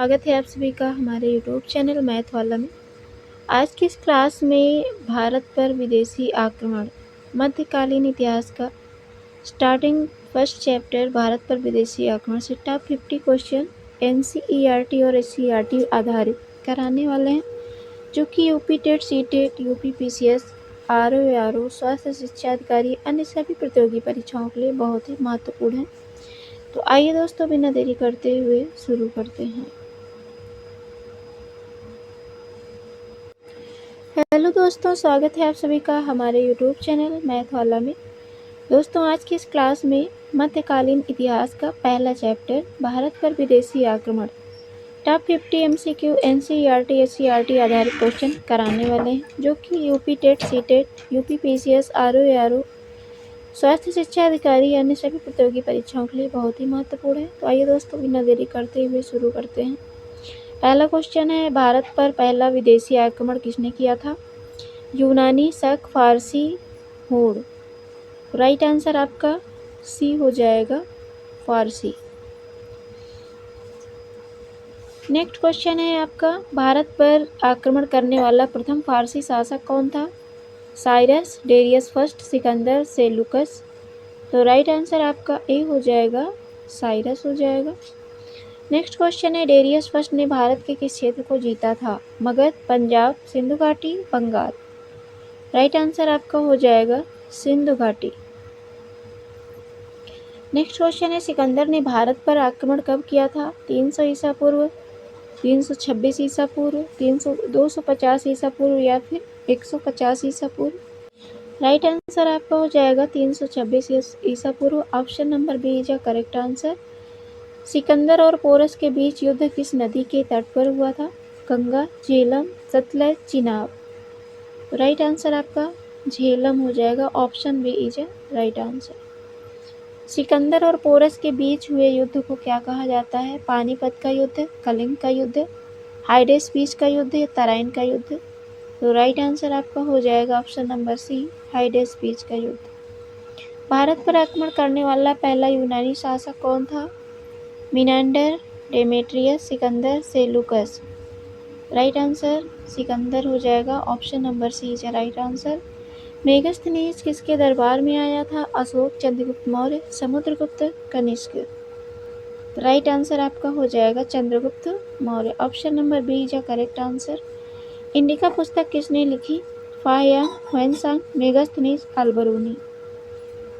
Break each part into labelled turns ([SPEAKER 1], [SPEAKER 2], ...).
[SPEAKER 1] स्वागत है आप सभी का हमारे यूट्यूब चैनल मैथ वाला में। आज की इस क्लास में भारत पर विदेशी आक्रमण मध्यकालीन इतिहास का स्टार्टिंग फर्स्ट चैप्टर भारत पर विदेशी आक्रमण से टॉप 50 क्वेश्चन एनसीईआरटी और एससीईआरटी आधारित कराने वाले हैं, जो कि UP TET, C TET, UP PCS, RO, स्वास्थ्य शिक्षा अधिकारी अन्य सभी प्रतियोगी परीक्षाओं के लिए बहुत ही महत्वपूर्ण है। तो आइए दोस्तों, बिना देरी करते हुए शुरू करते हैं। हेलो दोस्तों, स्वागत है आप सभी का हमारे यूट्यूब चैनल मैथ वाला में। दोस्तों, आज की इस क्लास में मध्यकालीन इतिहास का पहला चैप्टर भारत पर विदेशी आक्रमण टॉप 50 एमसीक्यू एनसीईआरटी एससीईआरटी आधारित क्वेश्चन कराने वाले हैं, जो कि UP TET, C TET, UP PCS, RO, स्वास्थ्य शिक्षा अधिकारी अन्य सभी प्रतियोगी परीक्षाओं के लिए बहुत ही महत्वपूर्ण है। तो आइए दोस्तों, बिना देरी करते हुए शुरू करते हैं। पहला क्वेश्चन है, भारत पर पहला विदेशी आक्रमण किसने किया था? यूनानी, शक, फारसी, हूण। राइट आंसर आपका सी हो जाएगा, फारसी। नेक्स्ट क्वेश्चन है आपका, भारत पर आक्रमण करने वाला प्रथम फारसी शासक कौन था? Cyrus, Darius first, Sikandar, Seleucus. तो राइट आंसर आपका ए हो जाएगा, साइरस हो जाएगा। नेक्स्ट क्वेश्चन है, डेरियस फर्स्ट ने भारत के किस क्षेत्र को जीता था? मगध, पंजाब, सिंधु घाटी, बंगाल। राइट आंसर आपका हो जाएगा सिंधु घाटी। नेक्स्ट क्वेश्चन है, सिकंदर ने भारत पर आक्रमण कब किया था? 300 ईसा पूर्व, 326 ईसा पूर्व, 250 ईसा पूर्व या फिर 150 ईसा पूर्व। राइट आंसर आपका हो जाएगा 326 ईसा पूर्व। Option number B is correct answer. Sikandar और पोरस के बीच युद्ध किस नदी के तट पर हुआ था? गंगा, झेलम, सतलज, चिनाब। राइट आंसर आपका झेलम हो जाएगा। Option B is right answer. Sikandar और पोरस के बीच हुए युद्ध को क्या कहा जाता है? पानीपत का युद्ध, कलिंग का युद्ध, हाइडेस्पीच का युद्ध या तराइन का युद्ध। तो राइट आंसर आपका हो जाएगा ऑप्शन नंबर सी, हाइडेस्पीच का युद्ध। भारत पर आक्रमण करने वाला पहला यूनानी शासक कौन था? Menander, Demetrius, Sikandar, Seleucus. Right answer Sikandar हो जाएगा। Option number C is right answer. Megasthenes किसके दरबार में आया था? अशोक, चंद्रगुप्त मौर्य, समुद्रगुप्त, कनिष्क। राइट आंसर आपका हो जाएगा Chandragupta Maurya. Option number B is correct answer. Indica पुस्तक किसने लिखी? Fahien, Hiuen Tsang, Megasthenes, Alberuni.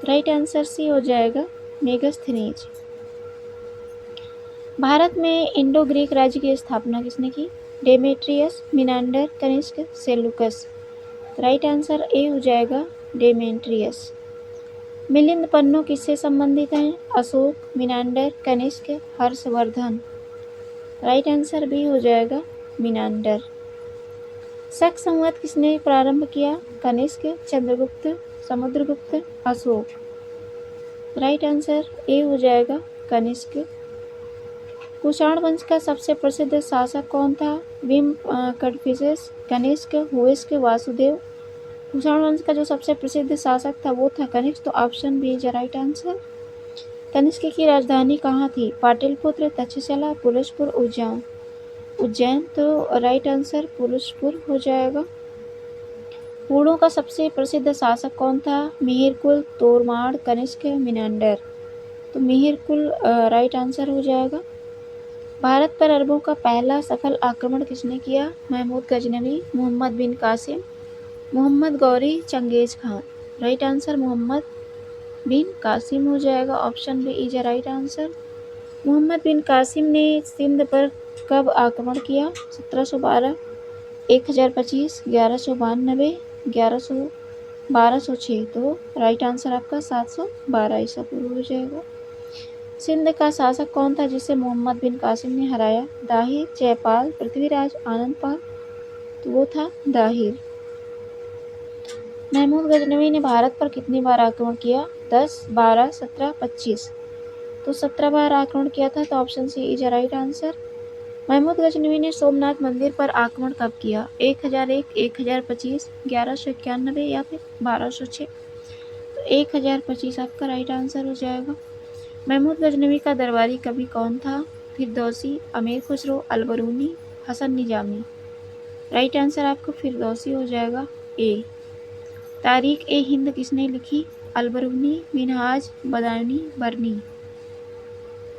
[SPEAKER 1] Right answer C हो जाएगा मेगस्थनीज। भारत में इंडो ग्रीक राज्य की स्थापना किसने की? Demetrius, Menander, Kanishka, Seleucus. Right answer A हो जाएगा डेमेट्रियस। मिलिंद पन्नु किससे संबंधित हैं? Ashok, Menander, Kanishka, Harshvardhan. Right answer B हो जाएगा मिनांडर। शक संवत किसने प्रारंभ किया? Kanishka, Chandragupta, Samudragupta, Ashok. Right answer A हो जाएगा कनिष्क। कुषाण वंश का सबसे प्रसिद्ध शासक कौन था? भीम कड़फिसेस, कनिष्क, हुएस्क, वासुदेव। कुषाण वंश का जो सबसे प्रसिद्ध शासक था वो था कनिष्क। तो option B is right answer. Kanishka की राजधानी कहाँ थी? पाटलिपुत्र, तक्षशिला, पुरुषपुर, उज्जैन। तो राइट आंसर पुरुषपुर हो जाएगा। हूणों का सबसे प्रसिद्ध शासक कौन था? मिहिरकुल, तोरमाड़, कनिष्क, मिनांडर। तो मिहिरकुल राइट आंसर हो जाएगा। भारत पर अरबों का पहला सफल आक्रमण किसने किया? Mahmud Ghaznavi, Mohammad bin Qasim, Mohammad Ghori, Chengiz Khan. Right answer Mohammad bin Qasim हो जाएगा। Option B is right answer. Mohammad bin Qasim ने सिंध पर कब आक्रमण किया? 1712, 1025, 1192, 1206। तो राइट आंसर आपका 712 ईसा पूर्व हो जाएगा। सिंध का शासक कौन था जिसे मोहम्मद बिन कासिम ने हराया? दाहिर, जयपाल, पृथ्वीराज, आनंदपाल। तो वो था दाहिर। महमूद गजनवी ने भारत पर कितनी बार आक्रमण किया? 10, 12, 17, 25। तो 17 बार आक्रमण किया था। तो option C is right answer. Mahmud Ghaznavi ने सोमनाथ मंदिर पर आक्रमण कब किया? 1001, 1025, 1191 या फिर 1206। तो 1025 आपका राइट आंसर हो जाएगा। महमूद गजनवी का दरबारी कवि कौन था? फिरदौसी, अमीर खुसरो, अलबरूनी, हसन निजामी। राइट आंसर आपका फिरदौसी हो जाएगा ए। तारीख ए हिंद किसने लिखी? अलबरूनी, मिनहाज, बदायूनी, बरनी।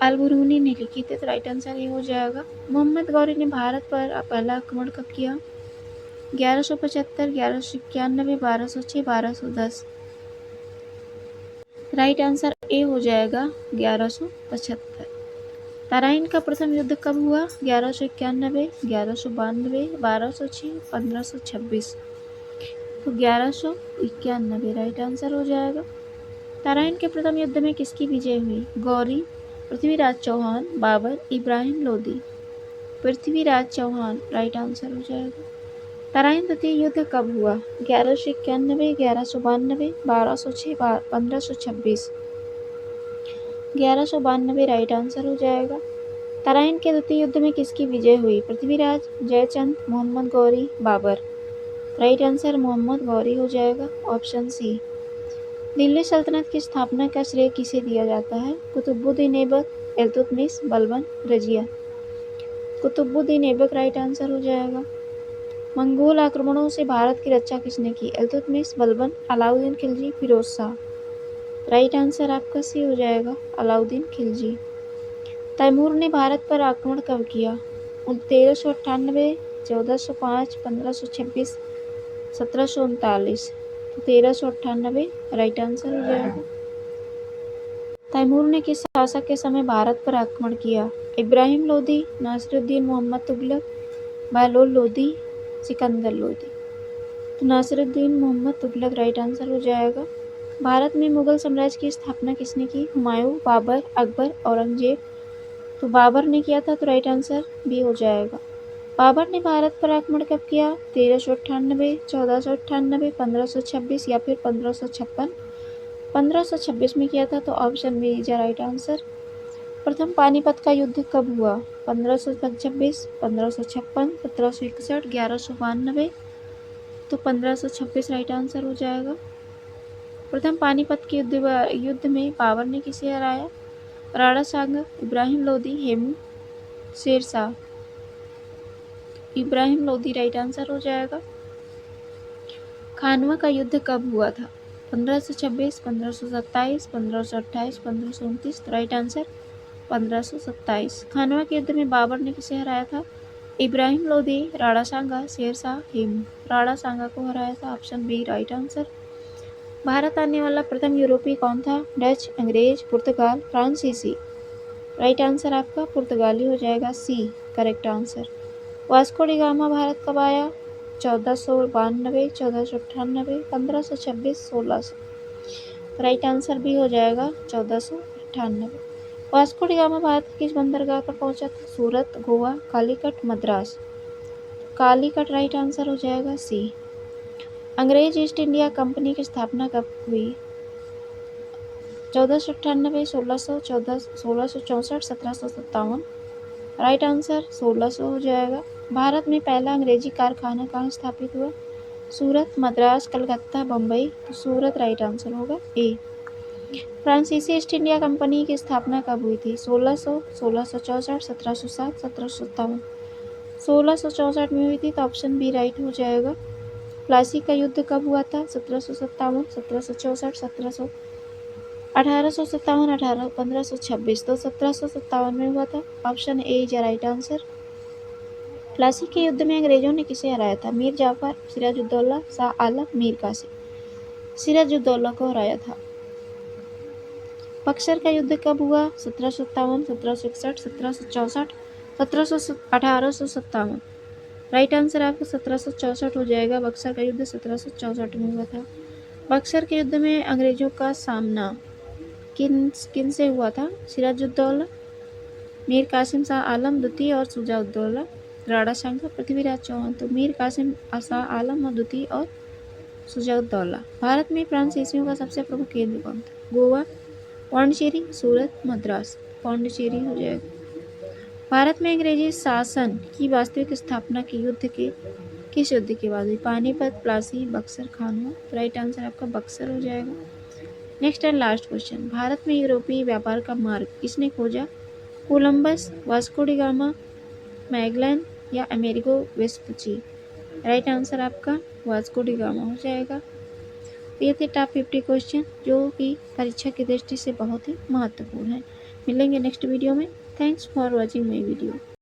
[SPEAKER 1] अलबरूनी ने लिखी थी, तो राइट आंसर ये हो जाएगा। मोहम्मद गौरी ने भारत पर पहला आक्रमण कब किया? 1175, 1191, 1206, 1210। राइट आंसर ए हो जाएगा 1175। तराइन का प्रथम युद्ध कब हुआ? 1191, 1192, 1206, 1526। तो 1191 राइट आंसर हो जाएगा। तराइन के प्रथम युद्ध में किसकी विजय हुई? गौरी, पृथ्वीराज चौहान, बाबर, इब्राहिम लोदी। पृथ्वीराज चौहान राइट आंसर हो जाएगा। तराइन द्वितीय युद्ध कब हुआ? 1191, 1192, 1206, 1526। 1192 राइट आंसर हो जाएगा। तराइन के द्वितीय युद्ध में किसकी विजय हुई? पृथ्वीराज, जयचंद, मोहम्मद गौरी, बाबर। राइट आंसर मोहम्मद गौरी हो जाएगा, ऑप्शन सी। दिल्ली सल्तनत की स्थापना का श्रेय किसे दिया जाता है? कुतुबुद्दीन ऐबक, इल्तुतमिश, बलबन, रजिया। कुतुबुद्दीन ऐबक राइट आंसर हो जाएगा। मंगोल आक्रमणों से भारत की रक्षा किसने की? इल्तुतमिश, बलबन, अलाउद्दीन खिलजी, फिरोज शाह। राइट आंसर आपका सी हो जाएगा, अलाउद्दीन खिलजी। तैमूर ने भारत पर आक्रमण कब किया? 1398, 1405, 1526, 1739। 1398 राइट आंसर हो जाएगा। तैमूर ने किस शासक के समय भारत पर आक्रमण किया? इब्राहिम लोदी, नासिरुद्दीन मोहम्मद तुगलक, बहलोल लोदी, सिकंदर लोदी। तो नासिरुद्दीन मोहम्मद तुगलक राइट आंसर हो जाएगा। भारत में मुगल साम्राज्य की स्थापना किसने की? हुमायूं, बाबर, अकबर, औरंगजेब। तो बाबर ने किया था, तो राइट आंसर बी हो जाएगा। बाबर ने भारत पर आक्रमण कब किया? 1398, 1498, 1526 या फिर 1556। 1526 में किया था, तो option B is right answer. प्रथम पानीपत का युद्ध कब हुआ? 1526, 1556, 1761, 1192। तो 1526 राइट आंसर हो जाएगा। प्रथम पानीपत के युद्ध में बाबर ने किसे हराया? राणा सांगा, इब्राहिम लोदी, हेमू, शेरशाह। इब्राहिम लोदी राइट आंसर हो जाएगा। खानवा का युद्ध कब हुआ था? 1526, 1527, 1528, 1529। Right answer 1527। खानवा के युद्ध में बाबर ने किसे हराया था? इब्राहिम लोदी, राणा सांगा, शेरशाह, हेमू। राणा सांगा को हराया था, option B right answer. Bharat आने वाला प्रथम यूरोपीय कौन था? डच, अंग्रेज, पुर्तगाल, फ्रांसीसी। राइट आंसर आपका पुर्तगाली हो जाएगा, C correct answer. Vasco da Gama Bharat कब आया? 1492, 1498, 1526, 1600। राइट आंसर भी हो जाएगा 1498। वास्को डी गामा भारत के किस बंदरगाह पर पहुंचा था? सूरत, गोवा, कालीकट, मद्रास। कालीकट राइट आंसर हो जाएगा, सी। अंग्रेज ईस्ट इंडिया कंपनी की स्थापना कब हुई? 1498, 1600, 1664, 1757। राइट आंसर 1600 हो जाएगा। भारत में पहला अंग्रेजी कारखाना कहाँ स्थापित हुआ? सूरत, मद्रास, कलकत्ता, बम्बई। तो सूरत राइट आंसर होगा, ए। फ्रांसीसी ईस्ट इंडिया कंपनी की स्थापना कब हुई थी? 1600, 1664, 1707, 1757। 1664 में हुई थी, तो ऑप्शन बी राइट हो जाएगा। प्लासी का युद्ध कब हुआ था? 1757, 1764, 1700, 1857, 1526। तो 1757 में हुआ था, option A is right answer. Plassey के युद्ध में अंग्रेजों ने किसे हराया था? मीर जाफर, सिराजुद्दौला, शाह आलम, मीर कासिम। सिराजुद्दौला को हराया था। बक्सर का युद्ध कब हुआ? 1757, 1761, 1764, 1857। राइट आंसर आपका 1764 हो जाएगा। बक्सर का युद्ध 1764 में हुआ था। बक्सर के युद्ध में अंग्रेजों का सामना किन से हुआ था? सिराजुद्दौला, मीर कासिम, शाह आलम द्वितीय और शुजाउद्दौला, राणा सांगा, पृथ्वीराज चौहान। तो मीर कासिम, शाह आलम और द्वितीय और शुजाउद्दौला। भारत में फ्रांसीसियों का सबसे प्रमुख केंद्र कौन था? गोवा, पांडिचेरी, सूरत, मद्रास। पांडिचेरी हो जाएगा। भारत में अंग्रेजी शासन की वास्तविक स्थापना के युद्ध के किस युद्ध के बाद हुई? पानीपत, प्लासी, बक्सर, खानवा। राइट आंसर आपका बक्सर हो जाएगा। Next and last question, Bharat में यूरोपीय व्यापार का मार्ग किसने खोजा? Columbus, Vasco da gamma, Magellan या अमेरिगो वेस्पुची। राइट आंसर आपका वास्को डी गामा हो जाएगा। ये थे टॉप 50 क्वेश्चन जो कि परीक्षा की दृष्टि से बहुत ही महत्वपूर्ण है। मिलेंगे नेक्स्ट वीडियो में। Thanks for watching my video.